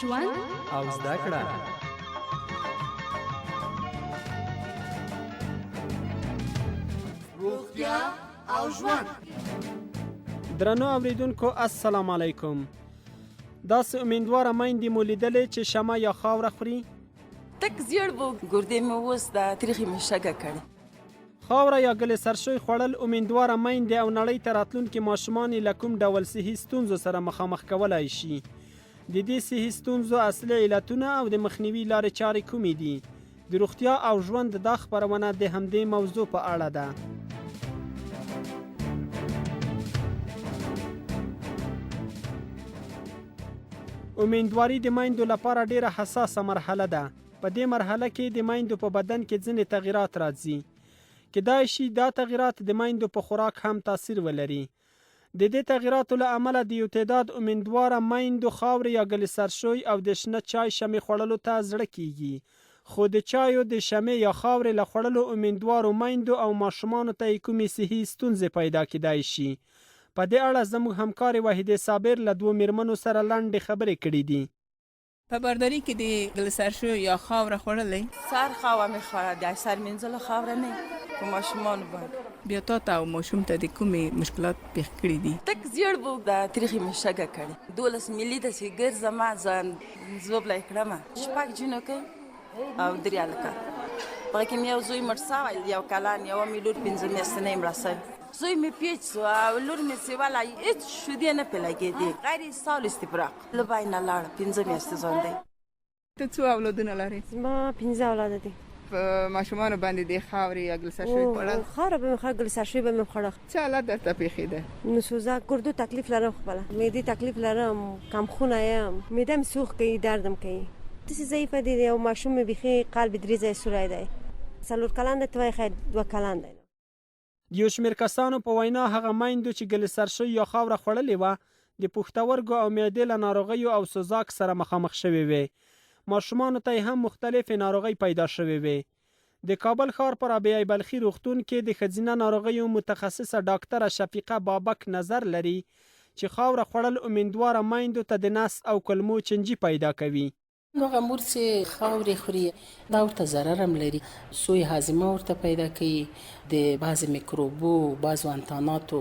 ژوند او زده کړه. روغتیا او ژوند. درنو اوریدونکو السلام علیکم. داسې امیندواره میندې مو لیدلې چې شمه یا خاوره خوري؟ تک زیړ وو ګردې مې اوس د تریخي مې شګه کړې. خاوره یا ګلې سرشوی خوړل امیندواره میندې او نړۍ ته راتلونکي ماشومان له کوم ډول صحي ستونزو سره مخامخ کولی شي؟ د دې صحي ستونزو اصلي علتونه او د مخنیوي لارې چارې کومې دي؟ د روغتیا او ژوند دا خپرونه د همدې موضوع په اړه ده. امیندواري د میندو لپاره ډیره حساسه مرحله ده. په دې مرحله کې د میندو په بدن کې ځینې تغیرات راځي. کېدای شي دا تغیرات د میندو په خوراک هم تاثیر ولري. د دې تغیراتو له امله د یو تعداد امیندواره میندو خاورې یا ګلې سرشوی او د شنه چای شمې خوړلو ته زړه کیږي. خو د چایو د شمې یا خاورې له خوړلو امیندوارو میندو او ماشومانو ته یې کومې صحي ستونزې پیدا کېدای شي. په دې اړه زموږ همکار وحیدې صابر له دوو میرمنو سره لنډې خبرې کړې دي. په بارداري کې د ګل سرشو یا خاوره خوړلې سر خاوه مې خوړه د سر منځلو خاوره نه په ماشومان باندې. بیا تا ته او ماشوم ته د کومې مشکلات پیښ کړي دي؟ تک زیړ وو د تریخي مې شګه کړې. 12 ملي د سیګر زما ځان زوبلای کړم. شپږ جنو کې او دریال کا. په کې مې یو زوی مرساوي یو کلان یو ملور 15 میاشتې مرساوي. زوی مې پیچ او لور مې سیواله هیڅ شودې نه پلاګېدې. غیر سال استفراغ لبای نه لاړ 15 میاشتې ځوان دی. ته څو اولادونه لرې؟ ما 15 اولاد دي. په ماشومانو باندې د خاورې یا ګل سرشوی خوړل خاوره به مې خوړه ګل سرشوی به مې خوړه. څه حالت درته پیښېده؟ نو سوزا ګردو تکلیف لرم، خپله معدې تکلیف لرم، کمخونه یم، معده مې سوخ کوي، دردم کوي. داسې ضعیفه دي او ماشوم مې بیخي قلب درې ځای سوری دی. 4 کلن دی، ته خیر 2 کلن دی. د یو شمېر کسانو په وینا هغه میندو چې ګلې سرشوی یا خاوره خوړلې وه د پښتورګو او معدې له ناروغیو او سوزاک سره مخامخ شوې وې. ماشومانو ته هم مختلفې ناروغۍ پیدا شوې وې. د کابل ښار په رابعه بلخي روغتون کې د ښځینه ناروغیو متخصصه ډاکټره شفیقه بابک نظر لري چې خاوره خوړل امیندواره میندو ته د نس او کلمو چنجي پیدا کوي. هغه مور چې خاورې خوري دا ورته ضرر هم لري. سوی هاضمه ورته پیدا کوي، د بعضې میکروبو بعضو انتاناتو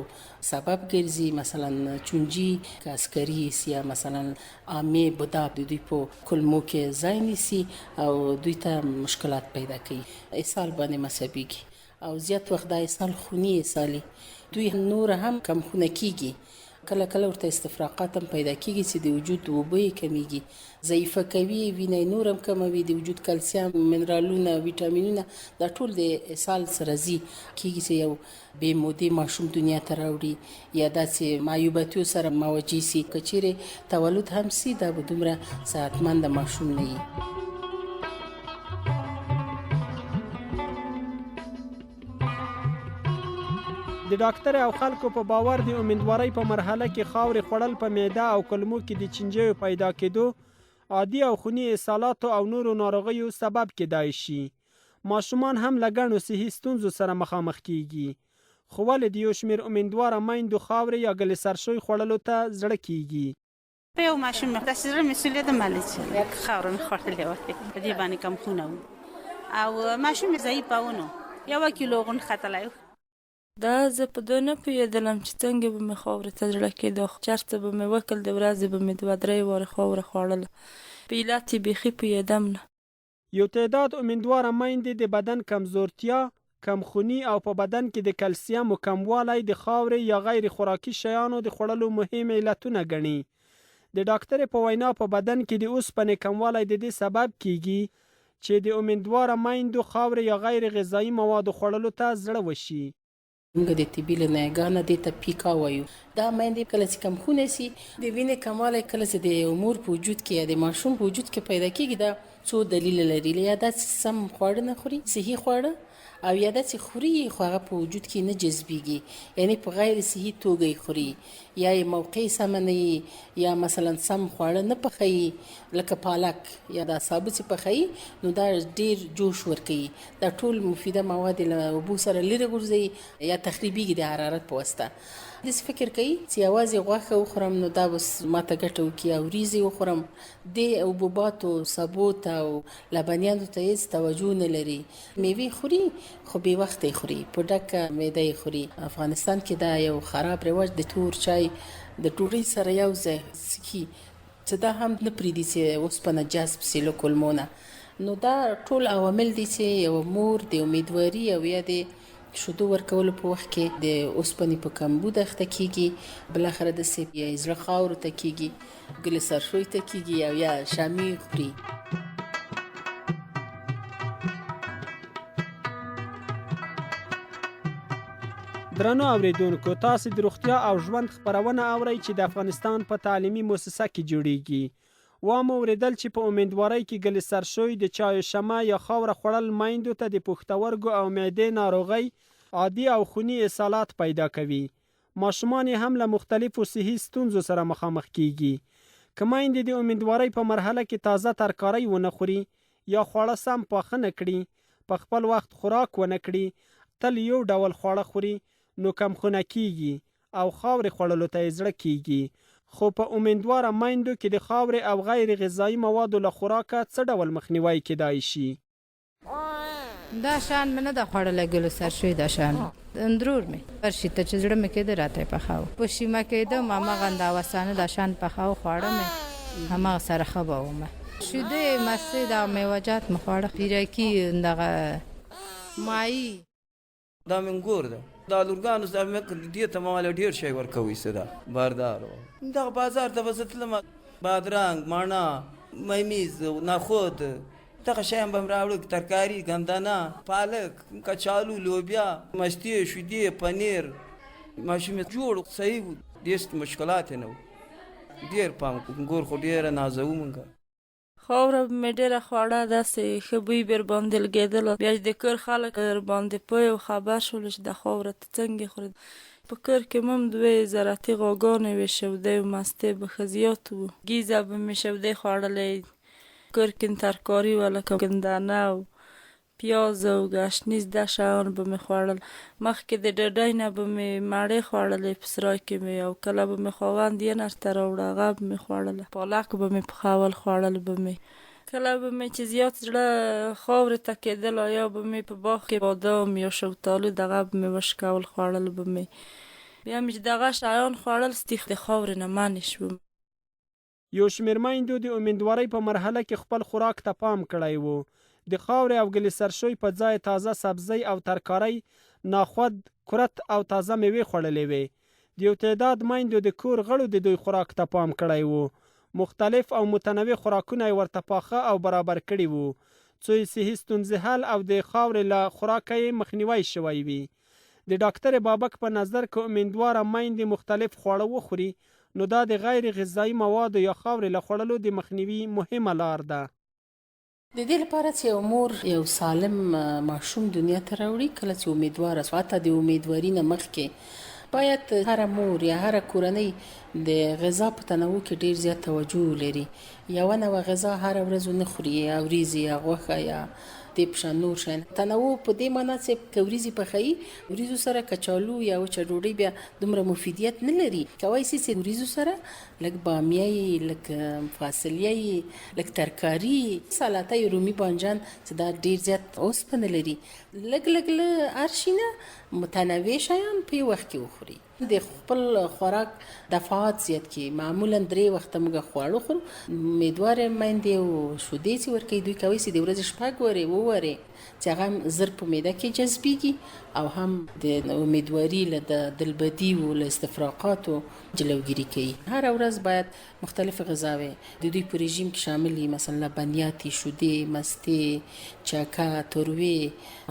سبب ګرځي. مثلا چونجي که اسکریس یا مثلا عامې بدا د دوی په کلمو کې ځای نیسي او دوی ته مشکلات پیدا کوي. اسهال باندې مصابیږي او زیات وخت دا اسهال خوني اسهالي. دوی نور هم کم خونه کیږي. کله کله ورته استفراقات هم پیدا کیږي چې د وجود اوبه یې کمیږي، ضعیفه کوي، وینه نور هم کموي، د وجود کلسیم، منرالونه، ویټامینونه دا ټول د اسهال سره ځي. کیږي چې یو بې مودې ماشوم دنیا ته راوړي یا داسې معیوباتیو سره مواجه سي. که چیرې تولد هم سي دا به دومره صحتمند ماشوم نه وي. د ډاکټر او خلکو په باور د امیندوارۍ په مرحله کې خاورې خوړل په معده او کلمو کې د چنجیو پیدا کېدو، عادي او خوني اسهالاتو او نورو ناروغیو سبب کېدای شي. ماشومان هم له ګڼو صحي ستونزو سره مخامخ کیږي. خو ولې د یو شمېر امیندواره میندو خاورې یا ګلې سرشوی خوړلو ته زړه کیږي؟ په یو ماشوم داسې زړه مې سولېده مالې چې خاوره مې خوړلې وه، په دې باندې کمخونه وو او ماشوم مې ضعیفه و، نو 1 کیلو غوند ختلی و. دا زه په ده نه پوهېدلم چې څنګه به مې خاورې ته زړه کېده. چېرته به مې وکړ، د ورځې به مې 2-3 وارې خاوره خوړله. په علت یې بیخي پوهېدم نه. یو تعداد امیندواره میندې د بدن کمزورتیا، کمخوني او په بدن کې د کلسیم کموالی د خاورې یا غیر خوراکي شیانو د خوړلو مهم علتونه ګڼي. د ډاکټرې په وینا په بدن کې د اوسپنې کموالی د دې سبب کیږي چې د امیندواره میندو خاورې یا غیر غذایي موادو خوړلو ته زړه وشي. موږ د طبي له نګانه دې ته پیکا وایو. دا میندې کله چې کمخونه سي د وینې کموالی کله چې د یو مور په وجود کې یا د ماشوم په وجود کې پیدا کېږي، دا څو دلیل لري. یا دا چې سم خواړه نه خوري، صحي خواړه، او یا دا چې خوري خو هغه په وجود کې نه جذبېږي، یعنی په غیر صحي توګه یې خوري، یا یې موقع سمه نه وي، یا مثلا سم خواړه نه پخوي لکه پالک یا دا سابه چې پخوي نو دا ډېر جوش ورکوي. دا ټول مفیده مواد له اوبو سره لرې غورځوي یا تخریبېږي د حرارت په واسطه. داسې فکر کوي چې یوازې غوښه وخورم نو دا بس ماته ګټه وکړي او وریځې وخورم. دې حبوباتو، سبو ته او لبنیانو ته هېڅ توجه نه لري. میوې خوري خو بې وخته یې خوري، په ډکه معده یې خوري. افغانستان کې دا یو خراب رواج د تور چای د ډوډۍ سره یو ځای څښي چې دا هم نه پرېږدي چې اوسپنه جذب سي له کولمو نه. نو دا ټول عوامل دي چې یو مور د امیدواري او یا د شیدو ورکولو په وخت کې د اوسپنې په کمبود اخته کیږي، بالاخره داسې یا زړه خاورو ته کیږي، ګل سرشوی ته کیږي او یا شامی خوري. درنو اوریدونکو، تاسو د روغتیا او ژوند خبرونه اورئ چې د افغانستان په تعلیمي مؤسسه کې جوړیږي. وامو اوریدل چې په امیدوارۍ کې ګل سرشوی، د چایو شمه یا خاوره خوړل میندو ته د پښتورګو او معدې ناروغۍ، عادي او خوني اسهالات پیدا کوي. ماشومان هم له مختلفو صحي ستونزو سره مخامخ کیږي. که میندې د امیدوارۍ په مرحله کې تازه ترکارۍ ونه خوري یا خواړه سم پاخه نه کړي، په خپل وخت خوراک ونه کړي، تل یو ډول خواړه خوري، نو کمخونه کیږي او خاورې خوړلو ته یې زړه کیږي. خو په امیدواره میندو کې د خاورې او غیر غذایي موادو له خوراکه څه ډول مخنیوی کیدای شي؟ دا شان مې نه ده خوړلی ګلو سرشوی، دا شان اندرور مې هر شي ته چې زړه مې کېده راته یې پخاو. په شیمه کېدم هماغه انداوسانه دا شان پخاو خواړه مې هماغه سره ښه به ومه. شیدې مستې دا میوجات مې خواړه، پیرکي دغه مایي دا منګور ده. دا لورګانو سره مې دې ته ماله ډېر شی ورکوي څه ده باردار. دغه بازار ته به زه تلم، بادرنګ، مڼه، میمیز، نخود، دغه شی هم به مې راوړه، ترکاري، ګندنه، پالک، کچالو، لوبیا، مستې، شیدې، پنیر. ماشوم یې جوړ صحیح و، هېڅ مشکلات یې نه و. ډېر پام ګور خو ډېره نازوو مونږ. خاوره مې ډېره خواړه داسې ښه بوی بر باندې لګېدله. بیا چې د کور خلک در باندې پوه او خبر شول چې د خاوره ته څنګه خوري. په کور کې مم 2 زراعتي غواګانې وې، شودې او مستې به ښه زیات وو. ګیزه به مې شودې خوړلې، کور کې ترکاري وه لکه ګندنه او پیاز او ګشنیز، دا شیان به مې خوړل. مخکې د ډوډۍ نه به مې مڼې خوړلې په سرای کې مې، او کله به مې خاوند یې نرته راوړه، هغه به مې خوړله. پالک به مې پخول، خوړل به مې. کله به مې چې زیات زړه خاورې ته کېدل، یا به مې په باغ کې بادام یا شفتالو دغه به مې وشکول، خوړل به مې. بیا مې چې دغه شیان خوړل ستیخ د خاورې نه منې شوم. یو شمېر میندو د امیدوارۍ په مرحله کې خپل خوراک ته پام کړی و. د خاورې او ګل سرشوی په ځای تازه سبزی او ترکارۍ، ناخود، کرت او تازه میوې خوړلې وې. د یو تعداد میندو د کور غړو د دوی خوراک ته پام کړی و. مختلف او متنوع خوراکونه یې ورته پاخه او برابر کړي وو، څو یې صحي ستونزې حل او د خاورې له خوراکه یې مخنیوی شوی وي. د ډاکټر بابک په نظر که امیدواره میندې مختلف خواړه وخوري، نو دا د غیر غذایي موادو یا خاورې له خوړلو د مخنیوي مهمه لار ده. د دې لپاره چې یو مور یو سالم ماشوم دنیا ته راوړي، کله چې امیدواره شو، حتی د امیدواري نه مخکې باید هر مور یا هر کورنۍ د غذا په تنوع کې ډیر زیات توجه لري. یوه نوع غذا هر ورځ ونه خوري، یا وریځې یا غوښه یا دې په شان نور شیان. تنوع په دې معنا چې که وریځې پخوي، وریځو سره کچالو یا وچه ډوډۍ بیا دومره مفیدیت نه لري. کولی شي چې وریځو سره لږ بامیه یې، لږ فاصلیه یې، لږ ترکاري، سلاته یې، رومي بانجان چې دا ډیر زیات اوسپنه لري، لږ لږ له هر شي نه متنوع شیان په یو وخت کې وخوري. د خپل خوراک دفعات زیات کړي. معمولا 3 وخته موږ خواړه خورو. امیدواره میندې او شیدې چې ورکوي، دوی کولی شي د ورځې 6 وارې 7 وارې چې هغه هم زر په معده کې جذبیږي، او هم د امیدواري له دلبدي او له استفراقاتو جلوګیري کوي. هر ورځ باید مختلف غذاوې د دوی په رژیم کې شامل وي، مثلا لبنیاتي، شیدې، مستې، چکه، تروې،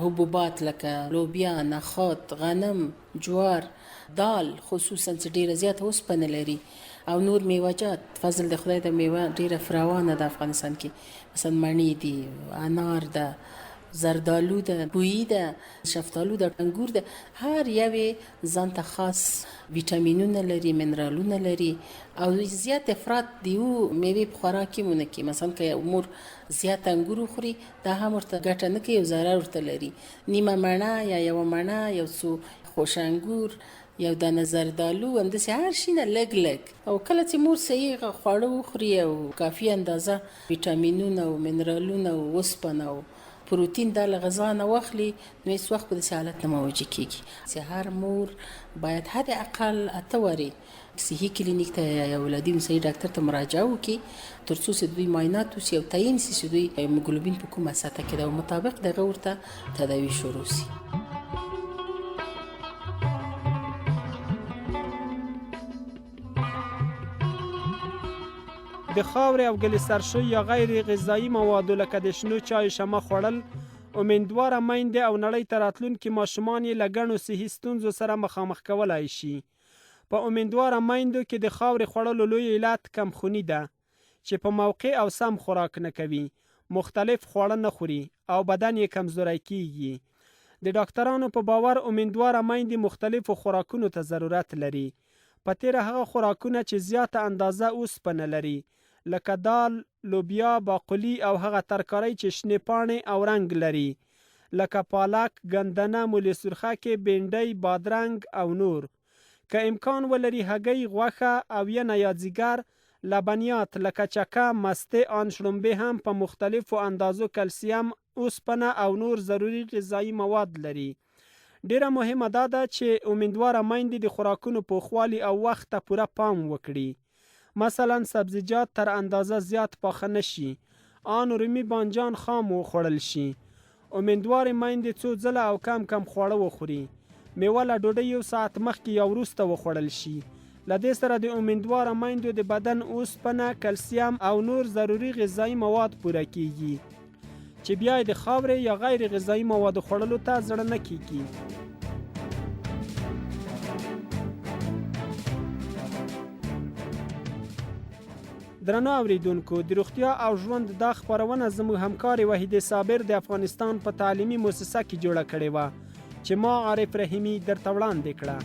حبوبات لکه لوبیا، نخود، غنم، جوار، دال، خصوصا چې ډیره زیاته اوسپنه لري، او نور میوجات. فضل د خدای د میوه ډیره فراوانه ده افغانستان کې، مثلا مڼې دي، انار ده، زردالو ده، بویي ده، شفتالو ده، انګور ده. هر یوې ځان ته خاص ویټامینونه لري، منرالونه لري، او زیات افراط د یو میوې په خوراک کې مونه کې. مثلا که یو مور زیات انګور وخوري، دا هم ورته ګټه نه کوي، یو ضرر ورته لري. نیمه مڼه یا یوه مڼه، یو څو خوش انګور، یو دانه زردالو همداسې هر شي نه لږ لږ، او کله چې مور صحیح خواړه وخوري او کافي اندازه ویټامینونه او منرالونه او اوسپنه او پروتین دا له غذا نه واخلي، نو هیڅ وخت په داسې حالت نه مواجه کیږي. چې هر مور باید حد اقل 8 وارې صحي کلینیک ته یا ولادي مساعد ډاکټر ته مراجعه وکړي، ترڅو چې دوی معاینات وشي او تعیین شي چې دوی هیموګلوبین په کومه سطح کې ده او مطابق دغه ورته تداوي شروع شي. د خاورې او ګلسر شوي یا غیر غذایي موادو لکه د شنو چای شمه خوړل امیندواره میندې او نړۍ ته راتلونکي ماشومان یې له ګڼو صحي ستونزو سره مخامخ کولی شي. په امیندواره میندو کې د خاورې خوړلو لوی علت کمخوني ده چې په موقع او سم خوراک نه کوي، مختلف خواړه نه خوري او بدن یې کمزوری کیږي. د ډاکټرانو په باور امیندواره میندې مختلفو خوراکونو ته ضرورت لري. په تیره هغه خوراکونه چې زیاته اندازه اوسپنه لري لکه دال، لوبیا، باقلي او هغه ترکارۍ چې شنې پاڼې او رنګ لري لکه پالک، ګندنه، مولې سرخکې، بینډۍ، بادرنګ او نور. که امکان ولري هګۍ، غوښه او یا ځیګر، لبنیات لکه چکه، مستې، آن شړومبې هم په مختلفو اندازو کلسیم، اوسپنه او نور ضروري غذایي مواد لري. ډیره مهمه دا ده چې امیندواره میندې د خوراکونو پوخوالي او وخت ته پوره پام وکړي. مثلا سبزیجات تر اندازه زیات پاخه نشي، آن رومي بانجان خام وخوړل شي. امیندواره میندې څو ځله او کم خواړه وخوري. میوه له ډوډۍ 1 ساعت مخکې یا وروسته وخوړل شي. له دې سره د امیندواره میندو د بدن اوسپنه، کلسیم او نور ضروري غذایي مواد پوره کیږي چې بیا د خاورې یا غیر غذایي موادو خوړلو ته زړه نه کیږي. درنو اوریدونکو، د روغتیا او ژوند دا خپرونه زموږ همکار وحید صابر د افغانستان په تعلیمي مؤسسه کې جوړه کړې وه چې ما عارف رحیمي درته وړاندې کړه.